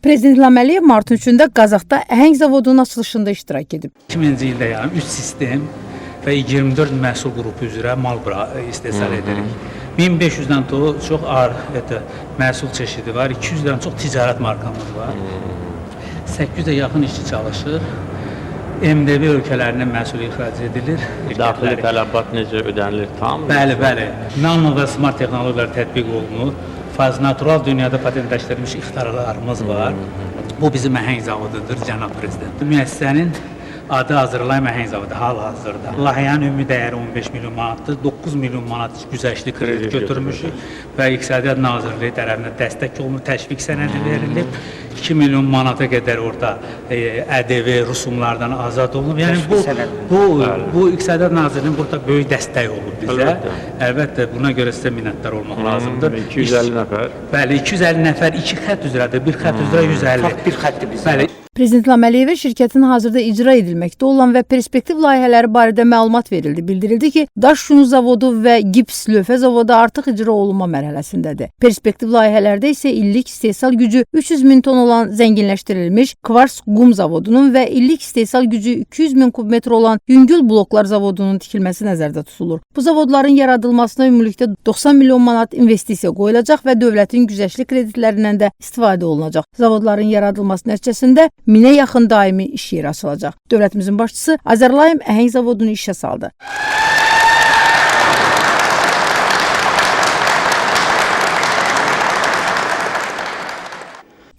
Prezident İlham Əliyev martın 3-də Qazaxda əhəng zavodunun açılışında iştirak edib. 2000-ci ildə yəni 3 sistem və 24 məhsul qrupu üzrə mal istehsal edirik. 1500-dən çox məhsul çeşidi var, 200-dən çox ticarət markamız var. 800-ə yaxın işçi çalışır. MDB ölkələrindən məhsul ixrac edilir. Daxili tələbat necə ödənilir tam? Bəli. Nano və smart texnologiyalar tətbiq olunur. Faz natural dünyada patentləşdirilmiş ixtiralarımız var. Bu bizim əhəng zavodudur, cənab prezident. Müəssisənin adı Azərlayım əhəng zavodu hal-hazırda. Layihənin ümumi dəyəri 15 milyon manatdır. 9 milyon manat güzəştli kredit götürmüşük və İqtisadiyyat Nazirliyi tərəfindən dəstək olunur, təşviq sənədi verilib. 2 milyon manata qədər orada ƏDV rüsumlardan azad olunub. Yəni bu İqtisadiyyat Nazirliyinin burada böyük dəstək olub bizə. Əlbəttə buna görə sizə minnətdar olmaq lazımdır. 250 nəfər. Bəli, 250 nəfər 2 xətt üzrədir. Bir xətt üzrə 150. Bir xətti bizdə. Bəli. Prezident İlham Əliyevə şirkətin hazırda icra edilməkdə olan və perspektiv layihələri barədə məlumat verildi. Bildirildi ki, daş yunu zavodu və gips lövhə zavodu artıq icra olunma mərhələsindədir. Perspektiv layihələrdə isə illik istehsal gücü 300 min ton olan zənginləşdirilmiş kvars qum zavodunun və illik istehsal gücü 200 min kubmetr olan yüngül bloklar zavodunun tikilməsi nəzərdə tutulur. Bu zavodların yaradılmasına ümumilikdə 90 milyon manat investisiya qoyulacaq və dövlətin güzəştli kreditlərindən də istifadə olunacaq. Zavodların yaradılması nəticəsində 1000-ə yaxın daimi iş yeri açılacaq. Dövlətimizin başçısı Azərlayım əhəng zavodunu işə saldı.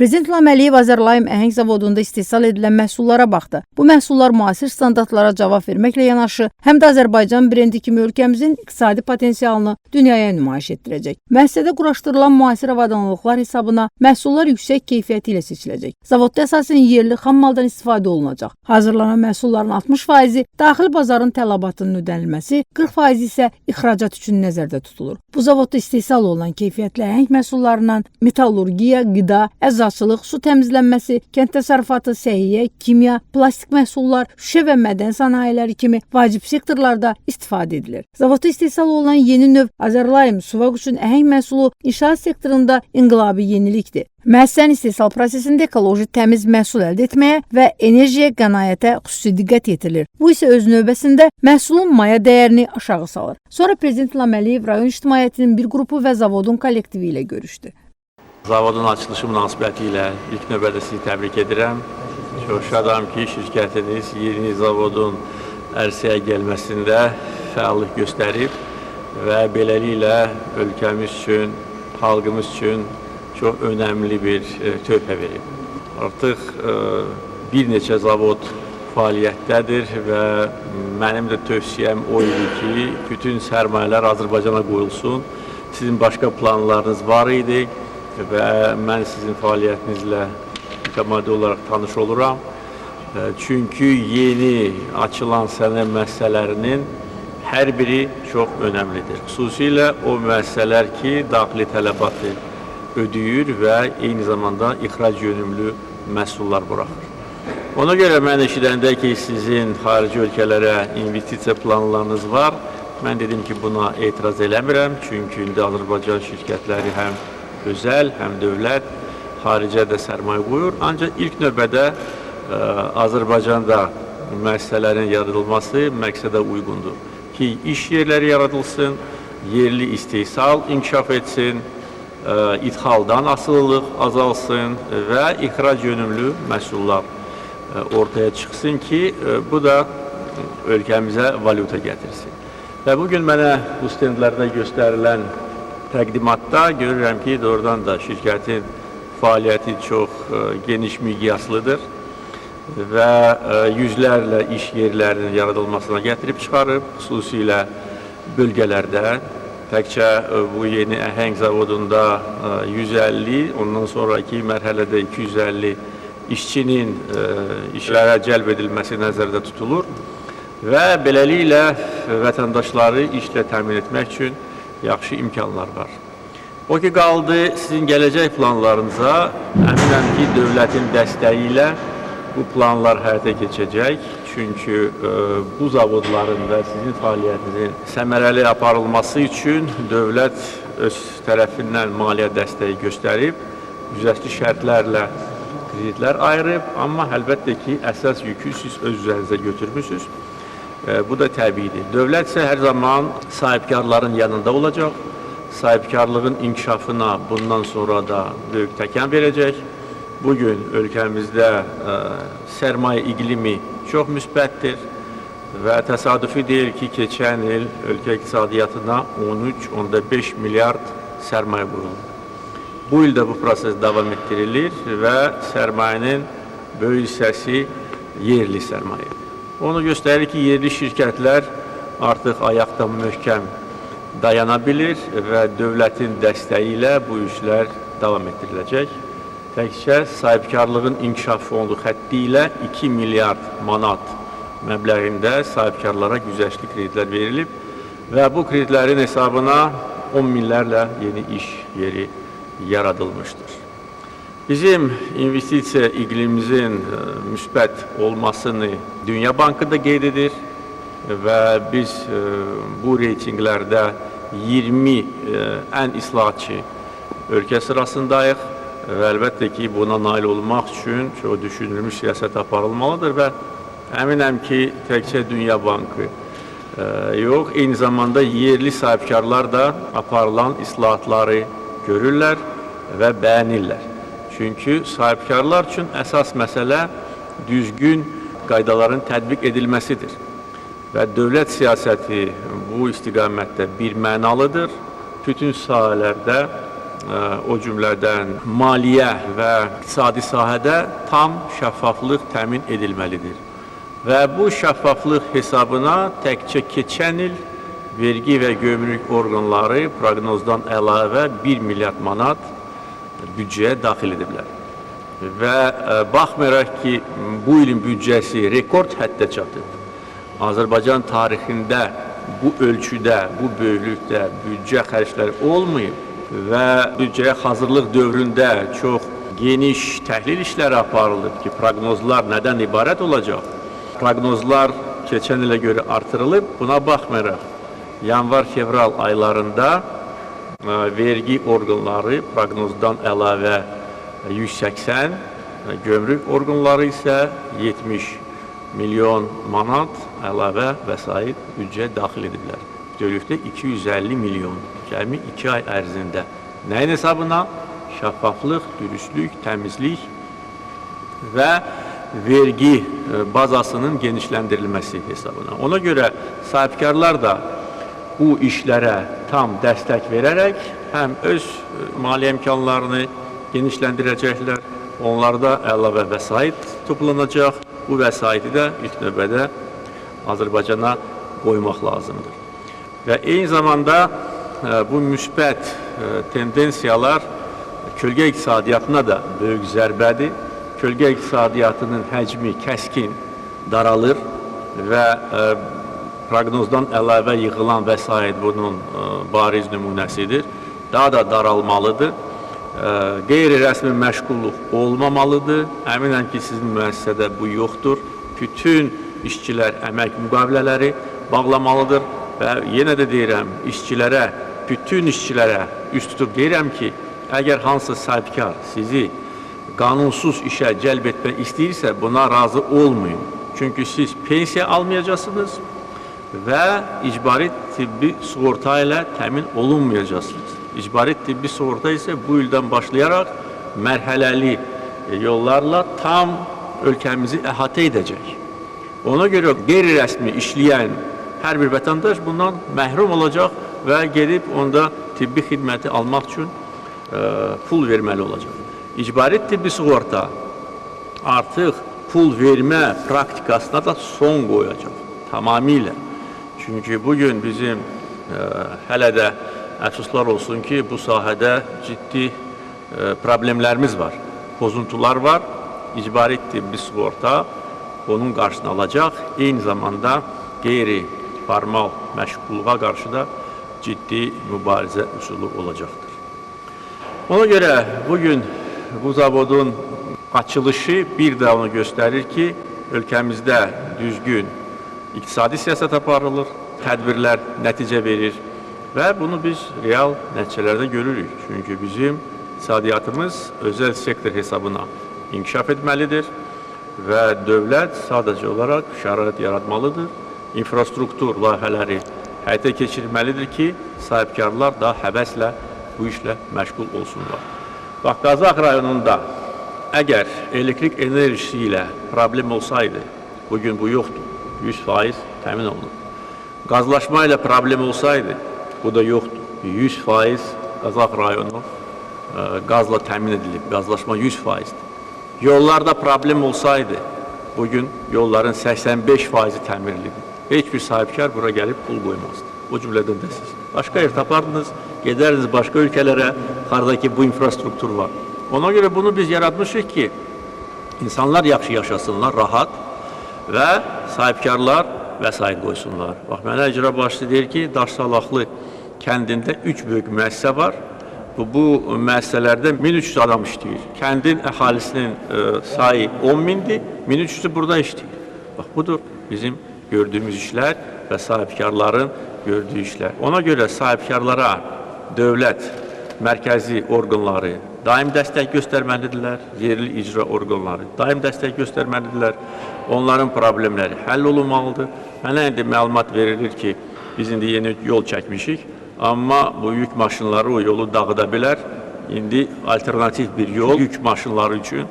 Prezident İlham Əliyev Azərlayım əhəng zavodunda istehsal edilən məhsullara baxdı. Bu məhsullar müasir standartlara cavab verməklə yanaşı, həm də Azərbaycan brendi kimi ölkəmizin iqtisadi potensialını dünyaya nümayiş etdirəcək. Müəssisədə quraşdırılan müasir avadanlıqlar hesabına məhsullar yüksək keyfiyyəti ilə seçiləcək. Zavodda əsasən yerli xam maldan istifadə olunacaq. Hazırlanan məhsulların 60% daxili bazarın tələbatının ödənilməsi, 40% isə ixracat üçün nəzərdə tutulur. Bu zavodda istehsal olunan keyfiyyətli əhəng məhsullarından metallurgiya, qida, əzzaçılıq, su təmizlənməsi, kənd təsərrüfatı, səhiyyə, kimya, plastik məhsullar, şüşə və mədən sənayeləri kimi vacib sektorlarda istifadə edilir. Zavodda istehsal olunan yeni növ Azərlayım Suvaq üçün əhəng məhsulu inşaat sektorunda inqilabi yenilikdir. Müəssisənin istehsal prosesində ekoloji təmiz məhsul əldə etməyə və enerjiyə qənaətə xüsusi diqqət yetirilir. Bu isə öz növbəsində məhsulun maya dəyərini aşağı salır. Sonra Prezident İlham Əliyev rayon ictimaiyyətinin bir qrupu və zavodun kollektivi ilə görüşdü. Zavodun açılışı münasibəti ilə ilk növbədə sizi təbrik edirəm. Çox şadam ki, şirkətiniz yeni zavodun ərsəyə gəlməsində fəallıq göstərib və beləliklə ölkəmiz üçün, xalqımız üçün çox önəmli bir töhfə verib. Artıq bir neçə zavod fəaliyyətdədir və mənim də tövsiyəm o idi ki, bütün sərmayələr Azərbaycana qoyulsun. Sizin başqa planlarınız var idi və mən sizin fəaliyyətinizlə mütəmadi olaraq tanış oluram. Çünki yeni açılan sənaye müəssisələrinin hər biri çox önəmlidir. Xüsusilə o müəssisələr ki, daxili tələbatı ödəyir və eyni zamanda ixrac yönümlü məhsullar buraxır. Ona görə mən eşidəndə ki, sizin xarici ölkələrə investisiya planlarınız var, mən dedim ki, buna etiraz eləmirəm. Çünki indi Azərbaycan şirkətləri həm özəl, həm dövlət xaricə də sərmayə qoyur. Ancaq ilk növbədə Azərbaycanda müəssisələrin yaradılması məqsədə uyğundur. Ki, iş yerləri yaradılsın, yerli istehsal inkişaf etsin, idxaldan asılılıq azalsın və ixrac yönümlü məhsullar ortaya çıxsın ki, bu da ölkəmizə valyuta gətirsin. Və bugün mənə bu stendlərdə göstərilən təqdimatda görürəm ki, doğrudan da şirkətin fəaliyyəti çox geniş miqyaslıdır və yüzlərlə iş yerlərinin yaradılmasına gətirib çıxarıb, xüsusilə bölgələrdə. Təkcə bu yeni əhəng zavodunda 150, ondan sonraki mərhələdə 250 işçinin işlərə cəlb edilməsi nəzərdə tutulur və beləliklə vətəndaşları işlə təmin etmək üçün yaxşı imkanlar var. O ki, qaldı sizin gələcək planlarınıza, əminəm ki, dövlətin dəstəyi ilə bu planlar həyata keçəcək. Çünki bu zavodların və sizin fəaliyyətinizin səmərəli aparılması üçün dövlət öz tərəfindən maliyyə dəstəyi göstərib, güzəştli şərtlərlə kreditlər ayırıb, amma əlbəttə ki, əsas yükü siz öz üzərinizə götürmüsünüz. Bu da təbiidir. Dövlət isə hər zaman sahibkarların yanında olacaq. Sahibkarlığın inkişafına bundan sonra da böyük təkan verəcək. Bugün ölkəmizdə sərmayə iqlimi çox müsbətdir və təsadüfi deyil ki, keçən il ölkə iqtisadiyyatına 13.5 milyard sərmayə quruldu. Bu ildə bu proses davam etdirilir və sərmayənin böyük hissəsi yerli sərmayə. Onu göstərir ki, yerli şirkətlər artıq ayaqda möhkəm dayana bilir və dövlətin dəstəyi ilə bu işlər davam etdiriləcək. Təkcə sahibkarlığın inkişaf fondu xətti ilə 2 milyard manat məbləğində sahibkarlara güzəştli kreditlər verilib və bu kreditlərin hesabına 10 minlərlə yeni iş yeri yaradılmışdır. Bizim investisiya iqlimimizin müsbət olmasını Dünya Bankı da qeyd edir və biz bu reytinqlərdə 20 ən islahatçı ölkə sırasındayıq və əlbəttə ki, buna nail olmaq üçün çox düşünülmüş siyasət aparılmalıdır və əminəm ki, təkcə Dünya Bankı yox, eyni zamanda yerli sahibkarlar da aparılan islahatları görürlər və bəyənirlər. Çünki sahibkarlar üçün əsas məsələ düzgün qaydaların tətbiq edilməsidir. Və dövlət siyasəti bu istiqamətdə bir mənalıdır. Bütün sahələrdə, o cümlədən maliyyə və iqtisadi sahədə tam şəffaflıq təmin edilməlidir. Və bu şəffaflıq hesabına təkcə keçən il vergi və gömrük orqanları proqnozdan əlavə 1 milyard manat büdcəyə daxil ediblər. Və baxmayaraq ki, bu ilin büdcəsi rekord həddə çatıb. Azərbaycan tarixində bu ölçüdə, bu böyüklükdə büdcə xərcləri olmayıb və büdcəyə hazırlıq dövründə çox geniş təhlil işləri aparılıb ki, proqnozlar nədən ibarət olacaq? Proqnozlar keçən ilə görə artırılıb, buna baxmayaraq yanvar-fevral aylarında vergi orqanları proqnozdan əlavə 180, gömrük orqanları isə 70 milyon manat əlavə vəsait büdcəyə daxil ediblər. Bütövlükdə 250 milyon, cəmi 2 ay ərzində. Nəyin hesabına? Şəffaflıq, dürüstlük, təmizlik və vergi bazasının genişləndirilməsi hesabına. Ona görə sahibkarlar da bu işlərə tam dəstək verərək həm öz maliyyə imkanlarını genişləndirəcəklər, onlarda əlavə vəsait toplanacaq. Bu vəsaiti də ilk növbədə Azərbaycana qoymaq lazımdır. Və eyni zamanda bu müsbət tendensiyalar kölgə iqtisadiyyatına da böyük zərbədir. Kölgə iqtisadiyyatının həcmi kəskin daralır və proqnozdan əlavə yığılan vəsait bunun bariz nümunəsidir. Daha da daralmalıdır. Qeyri-rəsmi məşğulluq olmamalıdır. Əminəm ki, sizin müəssisədə bu yoxdur. Bütün işçilər əmək müqavilələri bağlamalıdır və yenə də deyirəm, işçilərə, bütün işçilərə üst tutub deyirəm ki, əgər hansı sahibkar sizi qanunsuz işə cəlb etmək istəyirsə, buna razı olmayın. Çünki siz pensiya almayacaqsınız və icbari tibbi sığorta ilə təmin olunmayacaqsınız. İcbari tibbi sığorta isə bu ildən başlayaraq mərhələli yollarla tam ölkəmizi əhatə edəcək. Ona görə qeyri-rəsmi işləyən hər bir vətəndaş bundan məhrum olacaq və gedib onda tibbi xidməti almaq üçün pul verməli olacaq. İcbari tibbi sığorta artıq pul vermə praktikasına da son qoyacaq tamamilə. Çünki bugün bizim hələ də əfsuslar olsun ki, bu sahədə ciddi problemlərimiz var, pozuntular var. İcbari tibbi sığorta onun qarşısını alacaq. Eyni zamanda qeyri-formal məşğulluğa qarşı da ciddi mübarizə üsulu olacaqdır. Ona görə bugün bu zavodun açılışı bir də onu göstərir ki, ölkəmizdə düzgün iqtisadi siyasət aparılır, tədbirlər nəticə verir və bunu biz real nəticələrdə görürük. Çünki bizim iqtisadiyyatımız özəl sektor hesabına inkişaf etməlidir və dövlət sadəcə olaraq şərait yaratmalıdır. İnfrastruktur layihələri həyata keçirməlidir ki, sahibkarlar da həvəslə bu işlə məşğul olsunlar. Bax, Qazax rayonunda əgər elektrik enerjisi ilə problem olsaydı, bugün bu yoxdur, 100% təmin olunur. Qazlaşma ilə problem olsaydı, bu da yoxdur, 100% Qazax rayonu qazla təmin edilib, qazlaşma 100%-dir. Yollarda problem olsaydı, bugün yolların 85%-i təmir edilib. Heç bir sahibkar bura gəlib pul qoymazdı. O cümlədən də siz. Başqa ev tapardınız, gedərdiniz başqa ölkələrə, haradakı bu infrastruktur var. Ona görə bunu biz yaratmışıq ki, insanlar yaxşı yaşasınlar, rahat və sahibkarlar vəsait qoysunlar. Bax, mənə icra başçısı deyir ki, Daşsalaqlı kəndində 3 böyük müəssisə var. Bu müəssisələrdə 1300 adam işləyir. Kəndin əhalisinin sayı 10.000-dir, 1300-ü burada işləyir. Bax, budur bizim gördüyümüz işlər və sahibkarların gördüyü işlər. Ona görə sahibkarlara dövlət, mərkəzi orqanları daim dəstək göstərməlidirlər, yerli icra orqanları daim dəstək göstərməlidirlər. Onların problemləri həll olunmalıdır. Mənə indi məlumat verilir ki, biz indi yeni yol çəkmişik, amma bu yük maşınları o yolu dağıda bilər. İndi alternativ bir yol yük maşınları üçün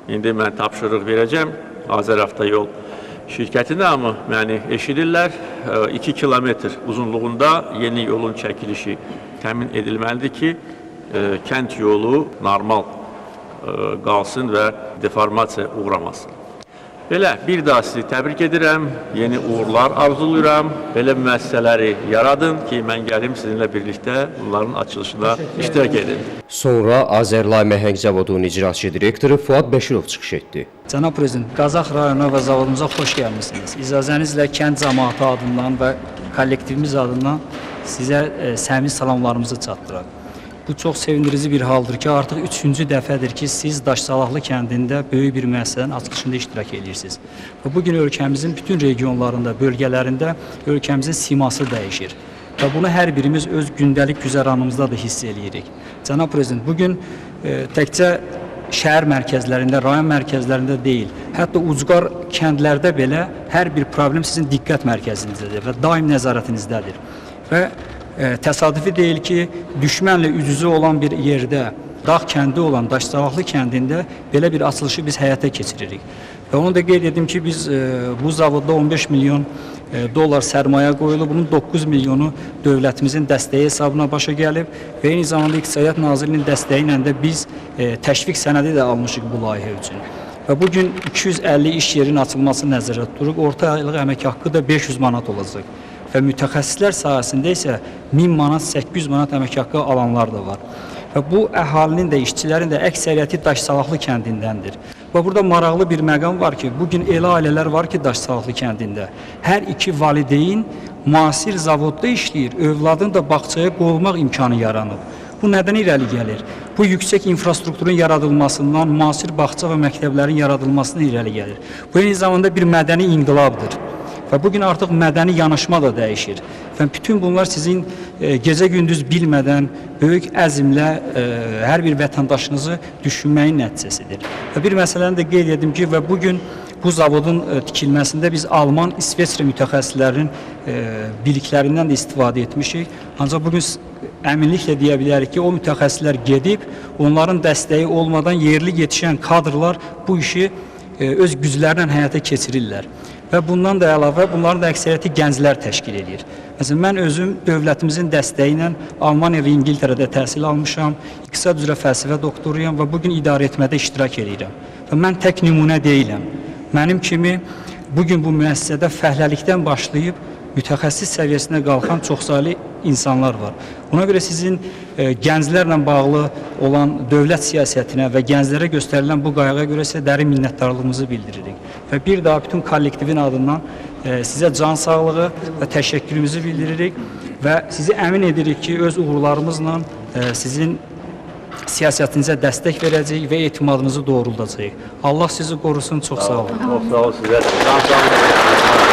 indi mən tapşırıq verəcəm Azəravtayol şirkətinə, amma məni eşidirlər. 2 kilometr uzunluğunda yeni yolun çəkilişi təmin edilməlidir ki, kənd yolu normal qalsın və deformasiya uğramasın. Belə, bir daha sizi təbrik edirəm, yeni uğurlar arzulayıram. Belə müəssisələri yaradın ki, mən gəlim sizinlə birlikdə bunların açılışına iştirak edin. Sonra Azərlay Məhəng Zavodunun icraçı direktoru Fuad Bəşirov çıxış etdi. Cənab Prezident, Qazax rayonuna və zavodumuza xoş gəlmişsiniz. İcazənizlə kənd cəmaatı adından və kollektivimiz adından sizə səmimi salamlarımızı çatdıraq. Bu çox sevindirici bir haldır ki, artıq 3-cü dəfədir ki, siz Daşsalaqlı kəndində böyük bir müəssisənin açılışında iştirak edirsiniz. Və bugün ölkəmizin bütün regionlarında, bölgələrində ölkəmizin siması dəyişir. Və bunu hər birimiz öz gündəlik güzəranımızda da hiss edirik. Cənab Prezident, bugün təkcə şəhər mərkəzlərində, rayon mərkəzlərində deyil, hətta ucqar kəndlərdə belə hər bir problem sizin diqqət mərkəzinizdədir və daim nəzarətinizdədir. Və təsadüfi deyil ki, düşmənlə üz-üzə olan bir yerdə, dağ kəndi olan Daşsalaqlı kəndində belə bir açılışı biz həyata keçiririk. Və onu da qeyd edim ki, biz bu zavodda 15 milyon dollar sərmayə qoyulub, bunun 9 milyonu dövlətimizin dəstəyi hesabına başa gəlib və eyni zamanda İqtisadiyyat Nazirliyinin dəstəyi ilə də biz təşviq sənədi də almışıq bu layihə üçün. Və bugün 250 iş yerinin açılması nəzərdə tutulub, orta aylıq əmək haqqı da 500 manat olacaq. Və mütəxəssislər sahəsində isə 1000 manat, 800 manat əmək haqqı alanlar da var. Və bu əhalinin də, işçilərin də əksəriyyəti Daşsalaqlı kəndindəndir. Və burada maraqlı bir məqam var ki, bugün elə ailələr var ki, Daşsalaqlı kəndində hər iki valideyn müasir zavodda işləyir, övladını da bağçaya qoyulmaq imkanı yaranıb. Bu nədən irəli gəlir? Bu yüksək infrastrukturun yaradılmasından, müasir bağça və məktəblərin yaradılmasından irəli gəlir. Bu eyni zamanda bir mədəni inqilabdır. Və bugün artıq mədəni yanaşma da dəyişir. Və bütün bunlar sizin gecə-gündüz bilmədən, böyük əzmlə hər bir vətəndaşınızı düşünməyin nəticəsidir. Və bir məsələni də qeyd edim ki, və bugün bu zavodun tikilməsində biz Alman, İsveçrə mütəxəssislərinin biliklərindən də istifadə etmişik. Ancaq bugün əminliklə deyə bilərik ki, o mütəxəssislər gedib, onların dəstəyi olmadan yerli yetişən kadrlar bu işi öz güclərlə həyata keçirirlər. Və bundan da əlavə, bunların da əksəriyyəti gənclər təşkil edir. Məsələn, mən özüm dövlətimizin dəstəyi ilə Almaniya və İngiltərədə təhsil almışam, iqtisad üzrə fəlsəfə doktoruyam və bugün idarə etmədə iştirak edirəm. Və mən tək nümunə deyiləm. Mənim kimi bugün bu müəssisədə fəhləlikdən başlayıb mütəxəssis səviyyəsinə qalxan çoxsaylı insanlar var. Ona görə sizin gənclərlə bağlı olan dövlət siyasətinə və gənclərə göstərilən bu qayğıya görə sizə dərin minnətdarlığımızı bildiririk. Və bir daha bütün kollektivin adından sizə can sağlığı və təşəkkürümüzü bildiririk və sizi əmin edirik ki, öz uğurlarımızla sizin siyasətinizə dəstək verəcəyik və etimadınızı doğruldacağıq. Allah sizi qorusun, çox sağ olun. Çox sağ olun sizə. Can sağlığı.